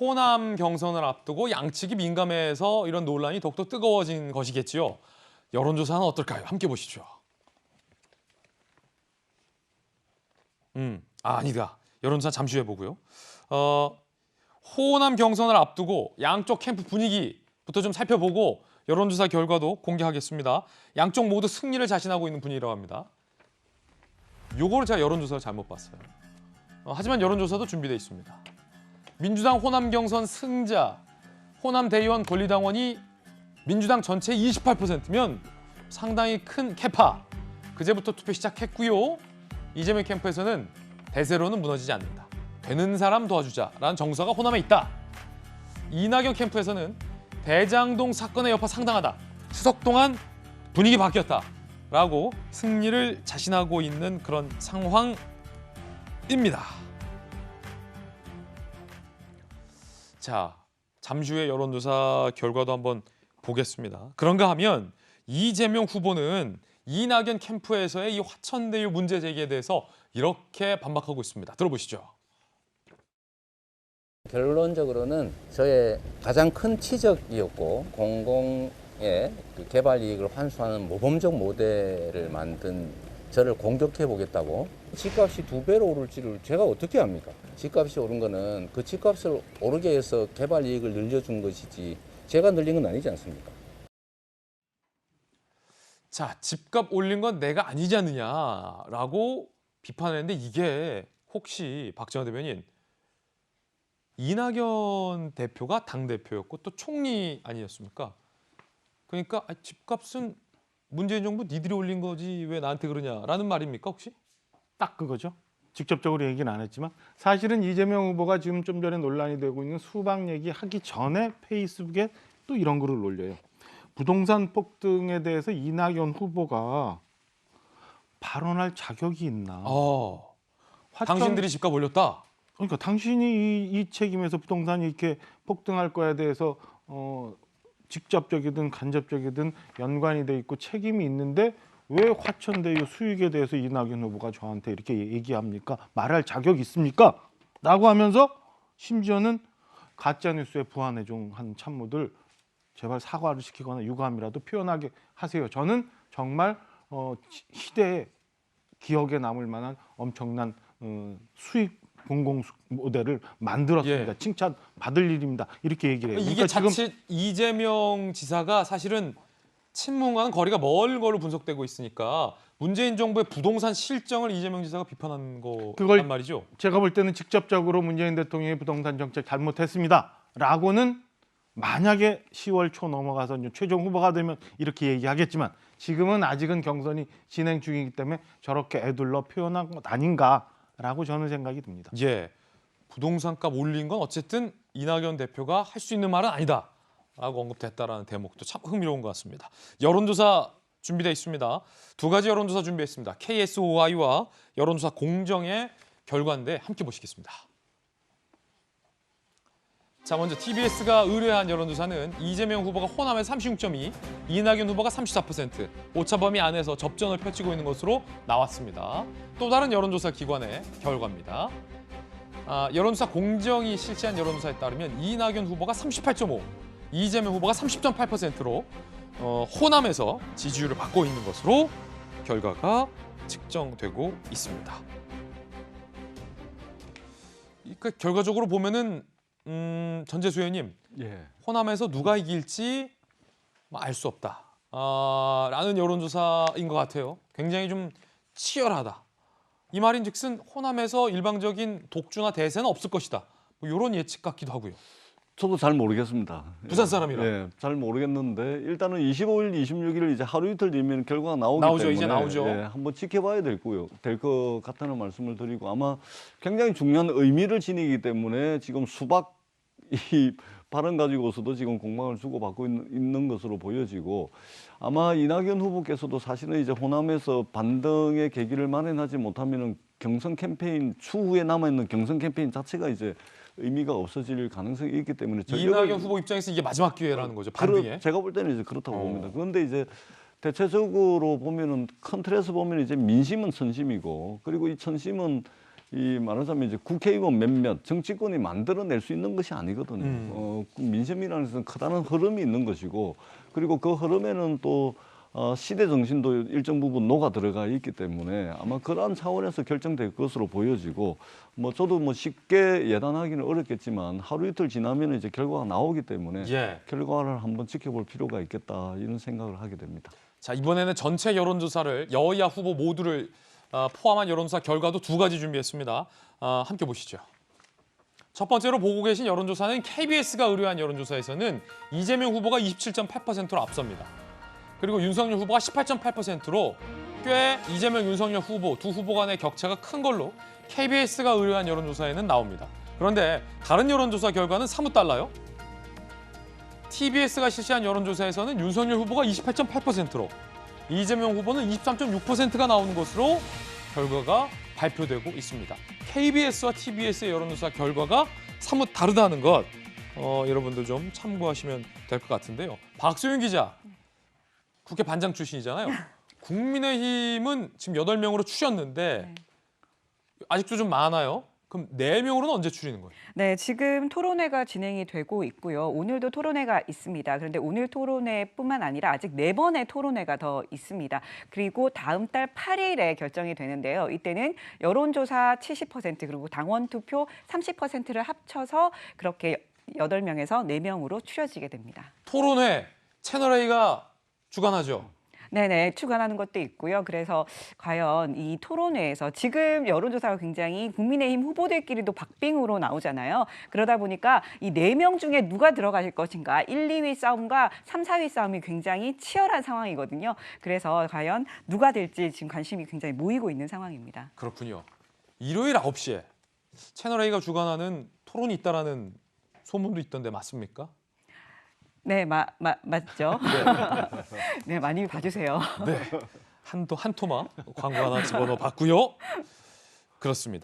호남 경선을 앞두고 양측이 민감해서 이런 논란이 더욱더 뜨거워진 것이겠지요. 여론조사는 어떨까요? 함께 보시죠. 아니다. 여론조사 잠시 후에 보고요. 호남 경선을 앞두고 양쪽 캠프 분위기부터 좀 살펴보고 여론조사 결과도 공개하겠습니다. 양쪽 모두 승리를 자신하고 있는 분위기라고 합니다. 요거를 제가 여론조사를 잘못 봤어요. 하지만 여론조사도 준비되어 있습니다. 민주당 호남 경선 승자, 호남 대의원 권리당원이 민주당 전체 28%면 상당히 큰 캐파. 그제부터 투표 시작했고요. 이재명 캠프에서는 대세로는 무너지지 않는다. 되는 사람 도와주자라는 정서가 호남에 있다. 이낙연 캠프에서는 대장동 사건의 여파 상당하다. 추석 동안 분위기 바뀌었다. 라고 승리를 자신하고 있는 그런 상황입니다. 자, 잠시 후에 여론조사 결과도 한번 보겠습니다. 그런가 하면 이재명 후보는 이낙연 캠프에서의 이 화천대유 문제 제기에 대해서 이렇게 반박하고 있습니다. 들어보시죠. 결론적으로는 저의 가장 큰 치적이었고 공공의 그 개발 이익을 환수하는 모범적 모델을 만든 저를 공격해 보겠다고. 집값이 2배로 오를지를 제가 어떻게 합니까? 집값이 오른 거는 그 집값을 오르게 해서 개발 이익을 늘려준 것이지 제가 늘린 건 아니지 않습니까? 자, 집값 올린 건 내가 아니지 않느냐라고 비판했는데 이게 혹시 박정환 대변인 이낙연 대표가 당대표였고 또 총리 아니었습니까? 그러니까 집값은 문재인 정부 니들이 올린 거지 왜 나한테 그러냐라는 말입니까 혹시? 딱 그거죠. 직접적으로 얘기는 안 했지만 사실은 이재명 후보가 지금 좀 전에 논란이 되고 있는 수박 얘기 하기 전에 페이스북에 또 이런 글을 올려요. 부동산 폭등에 대해서 이낙연 후보가 발언할 자격이 있나? 당신들이 집값 올렸다. 그러니까 당신이 이 책임에서 부동산이 이렇게 폭등할 거에 대해서 직접적이든 간접적이든 연관이 돼 있고 책임이 있는데 왜 화천대유 수익에 대해서 이낙연 후보가 저한테 이렇게 얘기합니까? 말할 자격 있습니까? 라고 하면서 심지어는 가짜뉴스에 부안해종 한 참모들 제발 사과를 시키거나 유감이라도 표현하게 하세요. 저는 정말 시대에 기억에 남을 만한 엄청난 수익 공공 모델을 만들었습니다. 예. 칭찬 받을 일입니다. 이렇게 얘기를 해요. 이게 그러니까 자칫 이재명 지사가 사실은 친문과는 거리가 먼 걸로 분석되고 있으니까 문재인 정부의 부동산 실정을 이재명 지사가 비판한 거란 말이죠. 제가 볼 때는 직접적으로 문재인 대통령의 부동산 정책 잘못했습니다라고는 만약에 10월 초 넘어가서 이제 최종 후보가 되면 이렇게 얘기하겠지만 지금은 아직은 경선이 진행 중이기 때문에 저렇게 애둘러 표현한 것 아닌가라고 저는 생각이 듭니다. 예, 부동산값 올린 건 어쨌든 이낙연 대표가 할 수 있는 말은 아니다. 라고 언급됐다라는 대목도 참 흥미로운 것 같습니다. 여론조사 준비되어 있습니다. 두 가지 여론조사 준비했습니다. KSOI와 여론조사 공정의 결과인데 함께 보시겠습니다. 자, 먼저 TBS가 의뢰한 여론조사는 이재명 후보가 호남에 36.2, 이낙연 후보가 34%, 오차범위 안에서 접전을 펼치고 있는 것으로 나왔습니다. 또 다른 여론조사 기관의 결과입니다. 여론조사 공정이 실시한 여론조사에 따르면 이낙연 후보가 38.5, 이재명 후보가 30.8%로 호남에서 지지율을 받고 있는 것으로 결과가 측정되고 있습니다. 그러니까 결과적으로 보면은 전재수 의원님, 호남에서 누가 이길지 알 수 없다. 라는 여론조사인 것 같아요. 굉장히 좀 치열하다. 이 말인즉슨 호남에서 일방적인 독주나 대세는 없을 것이다. 뭐 이런 예측 같기도 하고요. 저도 잘 모르겠습니다. 부산 사람이라. 네, 잘 모르겠는데 일단은 25일, 26일 이제 하루 이틀 뒤면 결과가 나오죠. 때문에 이제 나오죠. 한번 지켜봐야 될 것 같다는 말씀을 드리고 아마 굉장히 중요한 의미를 지니기 때문에 지금 수박 이 발언 가지고서도 지금 공방을 주고받고 있는 것으로 보여지고 아마 이낙연 후보께서도 사실은 이제 호남에서 반등의 계기를 마련하지 못하면은 경선 캠페인 추후에 남아있는 경선 캠페인 자체가 이제 의미가 없어질 가능성이 있기 때문에 이낙연 후보 입장에서 이게 마지막 기회라는 거죠. 반등에. 제가 볼 때는 이제 그렇다고 봅니다. 그런데 이제 대체적으로 보면은 큰 틀에서 보면 이제 민심은 선심이고 그리고 이 선심은 이 말하자면 이제 국회의원 몇몇 정치권이 만들어낼 수 있는 것이 아니거든요. 그 민심이라는 것은 커다란 흐름이 있는 것이고 그리고 그 흐름에는 또 시대 정신도 일정 부분 녹아 들어가 있기 때문에 아마 그러한 차원에서 결정될 것으로 보여지고 뭐 저도 뭐 쉽게 예단하기는 어렵겠지만 하루 이틀 지나면 이제 결과가 나오기 때문에 예. 결과를 한번 지켜볼 필요가 있겠다 이런 생각을 하게 됩니다. 자, 이번에는 전체 여론조사를 여야 후보 모두를 포함한 여론조사 결과도 두 가지 준비했습니다. 함께 보시죠. 첫 번째로 보고 계신 여론조사는 KBS가 의뢰한 여론조사에서는 이재명 후보가 27.8%로 앞섭니다. 그리고 윤석열 후보가 18.8%로 꽤 이재명, 윤석열 후보 두 후보 간의 격차가 큰 걸로 KBS가 의뢰한 여론조사에는 나옵니다. 그런데 다른 여론조사 결과는 사뭇 달라요. TBS가 실시한 여론조사에서는 윤석열 후보가 28.8%로 이재명 후보는 23.6%가 나오는 것으로 결과가 발표되고 있습니다. KBS와 TBS의 여론조사 결과가 사뭇 다르다는 것 여러분들 좀 참고하시면 될 것 같은데요. 박소윤 기자, 국회 반장 출신이잖아요. 국민의힘은 지금 8명으로 추렸는데 아직도 좀 많아요. 그럼 4명으로는 언제 추리는 거예요? 네, 지금 토론회가 진행이 되고 있고요. 오늘도 토론회가 있습니다. 그런데 오늘 토론회뿐만 아니라 아직 4번의 토론회가 더 있습니다. 그리고 다음 달 8일에 결정이 되는데요. 이때는 여론조사 70% 그리고 당원 투표 30%를 합쳐서 그렇게 8명에서 4명으로 추려지게 됩니다. 토론회 채널A가 주관하죠. 네네, 주관하는 것도 있고요. 그래서 과연 이 토론회에서 지금 여론조사가 굉장히 국민의힘 후보들끼리도 박빙으로 나오잖아요. 그러다 보니까 이 4명 중에 누가 들어가실 것인가 1, 2위 싸움과 3, 4위 싸움이 굉장히 치열한 상황이거든요. 그래서 과연 누가 될지 지금 관심이 굉장히 모이고 있는 상황입니다. 그렇군요. 일요일 9시에 채널A가 주관하는 토론이 있다라는 소문도 있던데 맞습니까? 네, 맞죠. 네, 많이 봐주세요. 네. 한 토마 광고 하나 집어넣어 봤고요. 그렇습니다.